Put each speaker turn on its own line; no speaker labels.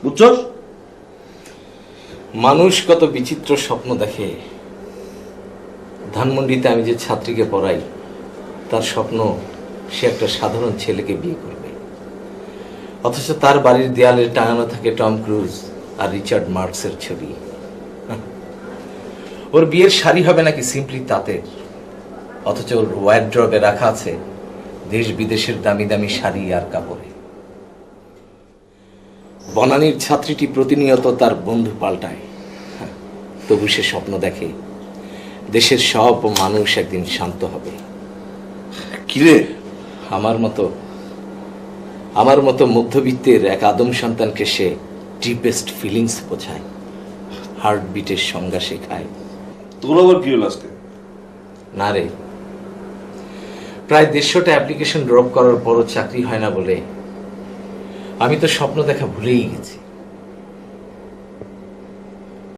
বুঝছস?
মানুষ কত বিচিত্র স্বপ্ন দেখে। ধানমন্ডিতে আমি যে ছাত্রীকে পড়াই, তার স্বপ্ন সে একটা সাধারণ ছেলেকে বিয়ে করবে, অথচ তার বাড়ির দেয়ালে টাঙানো থাকে টম ক্রুজ আর রিচার্ড মার্কসের ছবি। ওর বিয়ের শাড়ি হবে নাকি সিম্পলি তাঁতের, অথচ ওর ওয়ারড্রবে রাখা আছে দেশ বিদেশের দামি দামি শাড়ি আর কাপড়ে। বনানীর ছাত্রীটি প্রতিনিয়ত তার বন্ধু পাল্টায়, তবু সে স্বপ্ন দেখে দেশের সব মানুষ একদিন শান্ত হবে।
কিরে,
আমার মতো মধ্যবিত্তের এক আদম সন্তানকে সে ডিপেস্ট ফিলিংস বোঝায়, হার্টবিটের সংজ্ঞা শেখায়।
তোর আবার কি হলো আজকে?
না রে, প্রায় 150টা অ্যাপ্লিকেশন ড্রপ করার পরও চাকরি হয় না বলে আমি তো স্বপ্ন দেখা ভুলেই গেছি।